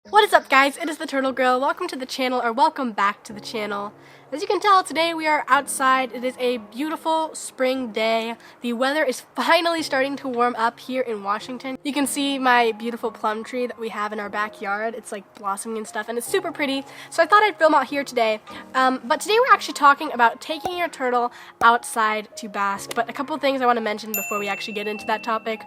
What is up, guys? It is the Turtle Girl. Welcome to the channel, or welcome back to the channel. As you can tell, today we are outside. It is a beautiful spring day. The weather is finally starting to warm up here in Washington. You can see my beautiful plum tree that we have in our backyard. It's like blossoming and stuff, and it's super pretty. So I thought I'd film out here today. But today we're actually talking about taking your turtle outside to bask. But a couple of things I want to mention before we actually get into that topic.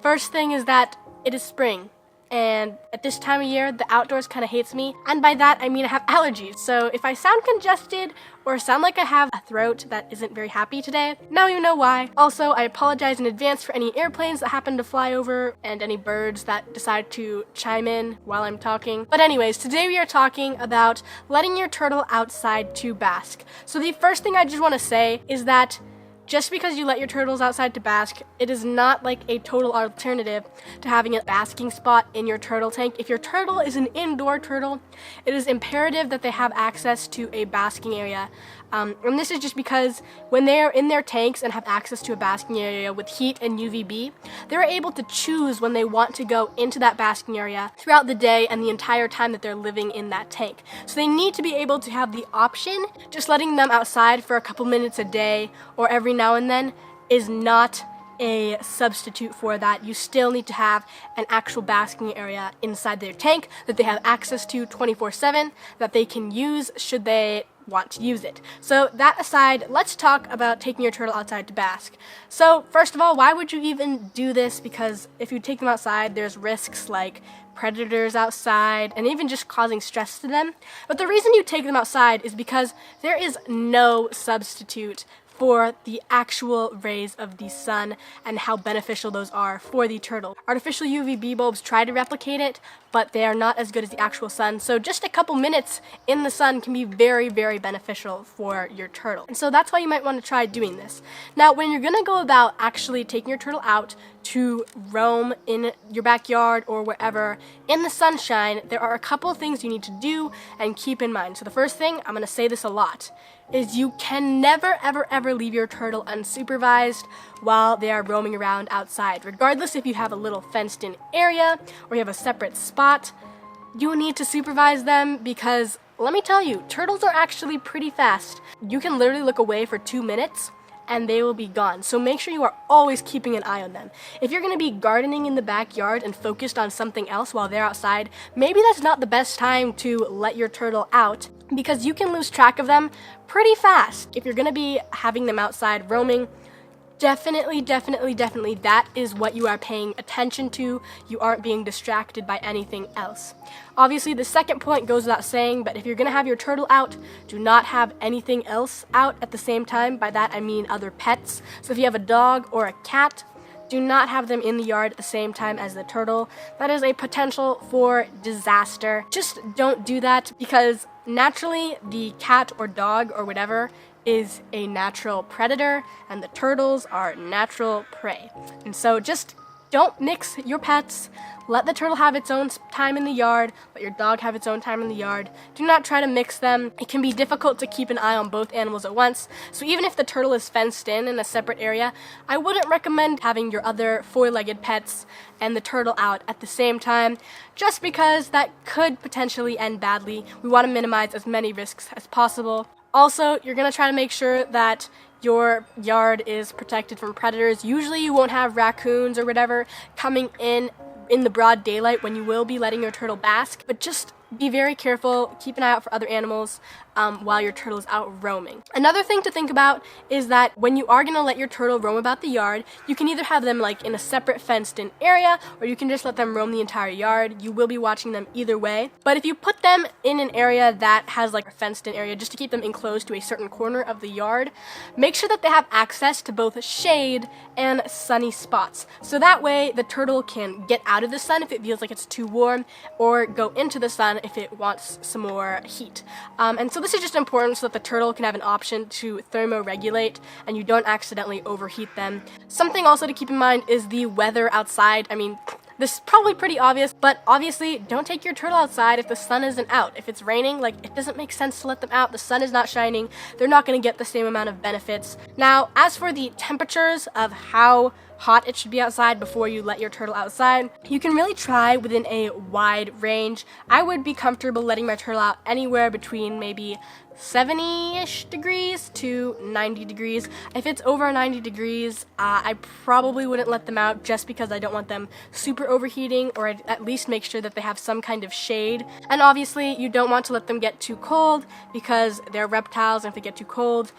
First thing is that it is spring. And at this time of year, the outdoors kind of hates me. And by that, I mean I have allergies. So if I sound congested or sound like I have a throat that isn't very happy today, now you know why. Also, I apologize in advance for any airplanes that happen to fly over and any birds that decide to chime in while I'm talking. But anyways, today we are talking about letting your turtle outside to bask. So the first thing I just want to say is that just because you let your turtles outside to bask, it is not like a total alternative to having a basking spot in your turtle tank. If your turtle is an indoor turtle, it is imperative that they have access to a basking area. And this is just because when they are in their tanks and have access to a basking area with heat and UVB, they're able to choose when they want to go into that basking area throughout the day and the entire time that they're living in that tank. So they need to be able to have the option. Just letting them outside for a couple minutes a day or every now and then is not a substitute for that. You still need to have an actual basking area inside their tank that they have access to 24/7 that they can use should they want to use it. So that aside, let's talk about taking your turtle outside to bask. So first of all, why would you even do this? Because if you take them outside, there's risks like predators outside and even just causing stress to them. But the reason you take them outside is because there is no substitute for the actual rays of the sun and how beneficial those are for the turtle. Artificial UVB bulbs try to replicate it, but they are not as good as the actual sun. So just a couple minutes in the sun can be very, very beneficial for your turtle. And so that's why you might want to try doing this. Now, when you're gonna go about actually taking your turtle out to roam in your backyard or wherever in the sunshine, there are a couple of things you need to do and keep in mind. So the first thing, I'm gonna say this a lot, is you can never, ever, ever leave your turtle unsupervised while they are roaming around outside. Regardless if you have a little fenced-in area or you have a separate spot, you need to supervise them because, let me tell you, turtles are actually pretty fast. You can literally look away for 2 minutes and they will be gone. So make sure you are always keeping an eye on them. If you're gonna be gardening in the backyard and focused on something else while they're outside, maybe that's not the best time to let your turtle out because you can lose track of them pretty fast. If you're gonna be having them outside roaming, definitely, that is what you are paying attention to. You aren't being distracted by anything else. Obviously, the second point goes without saying, but if you're gonna have your turtle out, do not have anything else out at the same time. By that, I mean other pets. So if you have a dog or a cat, do not have them in the yard at the same time as the turtle. That is a potential for disaster. Just don't do that because naturally, the cat or dog or whatever is a natural predator and the turtles are natural prey. And so just don't mix your pets. Let the turtle have its own time in the yard. Let your dog have its own time in the yard. Do not try to mix them. It can be difficult to keep an eye on both animals at once. So even if the turtle is fenced in a separate area, I wouldn't recommend having your other four-legged pets and the turtle out at the same time, just because that could potentially end badly. We want to minimize as many risks as possible. Also, you're going to try to make sure that your yard is protected from predators. Usually you won't have raccoons or whatever coming in the broad daylight when you will be letting your turtle bask, but just be very careful, keep an eye out for other animals while your turtle is out roaming. Another thing to think about is that when you are going to let your turtle roam about the yard, you can either have them like in a separate fenced-in area, or you can just let them roam the entire yard. You will be watching them either way. But if you put them in an area that has like a fenced-in area just to keep them enclosed to a certain corner of the yard, make sure that they have access to both shade and sunny spots. So that way the turtle can get out of the sun if it feels like it's too warm, or go into the sun if it wants some more heat. And so this is just important so that the turtle can have an option to thermoregulate and you don't accidentally overheat them. Something also to keep in mind is the weather outside. I mean, this is probably pretty obvious, but obviously don't take your turtle outside if the sun isn't out. If it's raining, like, it doesn't make sense to let them out. The sun is not shining. They're not going to get the same amount of benefits. Now, as for the temperatures of how hot it should be outside before you let your turtle outside. You can really try within a wide range. I would be comfortable letting my turtle out anywhere between maybe 70-ish degrees to 90 degrees. If it's over 90 degrees, I probably wouldn't let them out just because I don't want them super overheating, or I'd at least make sure that they have some kind of shade. And obviously, you don't want to let them get too cold because they're reptiles, and if they get too cold,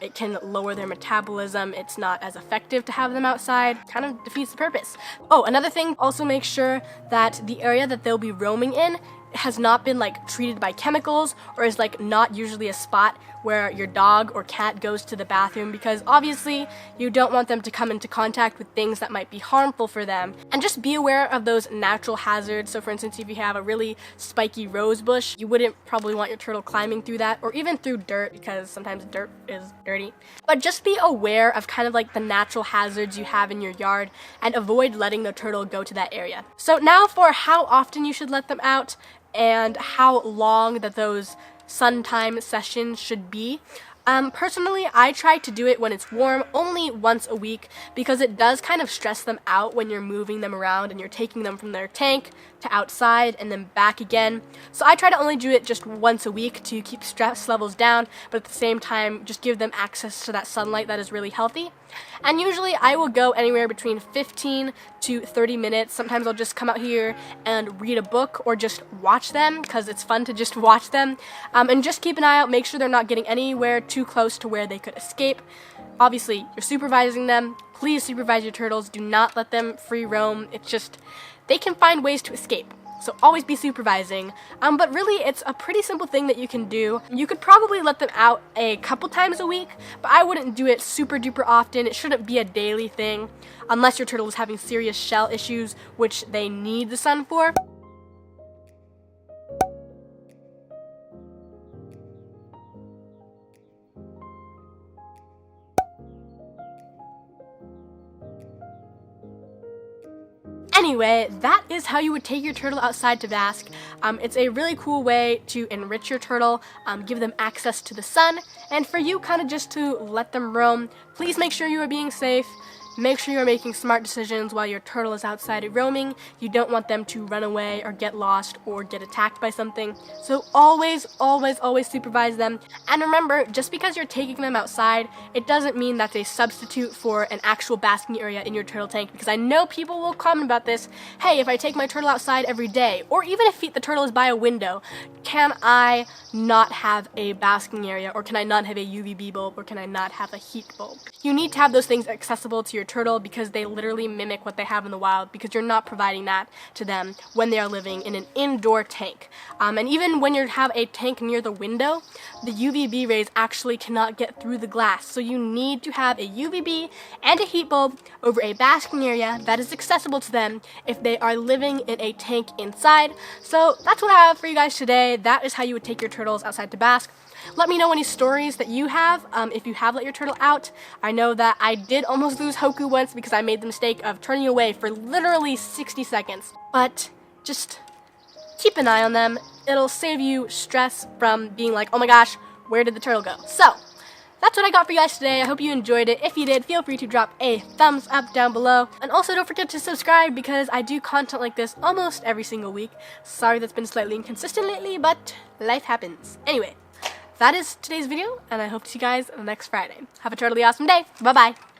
it can lower their metabolism. It's not as effective to have them outside. Kind of defeats the purpose. Oh, another thing, also make sure that the area that they'll be roaming in has not been like treated by chemicals, or is like not usually a spot where your dog or cat goes to the bathroom, because obviously you don't want them to come into contact with things that might be harmful for them. And just be aware of those natural hazards. So for instance, if you have a really spiky rose bush, you wouldn't probably want your turtle climbing through that, or even through dirt, because sometimes dirt is dirty. But just be aware of kind of like the natural hazards you have in your yard and avoid letting the turtle go to that area. So now for how often you should let them out and how long that those sun time sessions should be. Personally, I try to do it when it's warm, only once a week, because it does kind of stress them out when you're moving them around and you're taking them from their tank to outside and then back again. So I try to only do it just once a week to keep stress levels down, but at the same time just give them access to that sunlight that is really healthy. And usually I will go anywhere between 15 to 30 minutes. Sometimes I'll just come out here and read a book or just watch them, because it's fun to just watch them. And just keep an eye out, make sure they're not getting anywhere too close to where they could escape. Obviously, you're supervising them. Please supervise your turtles. Do not let them free roam. It's just, they can find ways to escape. So always be supervising. But really, it's a pretty simple thing that you can do. You could probably let them out a couple times a week, but I wouldn't do it super duper often. It shouldn't be a daily thing, unless your turtle is having serious shell issues, which they need the sun for. Anyway, that is how you would take your turtle outside to bask. It's a really cool way to enrich your turtle, give them access to the sun, and for you kind of just to let them roam. Please make sure you are being safe. Make sure you're making smart decisions while your turtle is outside roaming. You don't want them to run away or get lost or get attacked by something. So always, always, always supervise them. And remember, just because you're taking them outside, it doesn't mean that's a substitute for an actual basking area in your turtle tank, because I know people will comment about this. Hey, if I take my turtle outside every day, or even if the turtle is by a window, can I not have a basking area, or can I not have a UVB bulb, or can I not have a heat bulb? You need to have those things accessible to your turtle, because they literally mimic what they have in the wild, because you're not providing that to them when they are living in an indoor tank. And even when you have a tank near the window, the UVB rays actually cannot get through the glass. So you need to have a UVB and a heat bulb over a basking area that is accessible to them if they are living in a tank inside. So that's what I have for you guys today. That is how you would take your turtles outside to bask. Let me know any stories that you have, if you have let your turtle out. I know that I did almost lose Hoku once because I made the mistake of turning away for literally 60 seconds. But just keep an eye on them. It'll save you stress from being like, oh my gosh, where did the turtle go? So, that's what I got for you guys today. I hope you enjoyed it. If you did, feel free to drop a thumbs up down below. And also don't forget to subscribe, because I do content like this almost every single week. Sorry that's been slightly inconsistent lately, but life happens. Anyway, that is today's video, and I hope to see you guys next Friday. Have a totally awesome day. Bye-bye.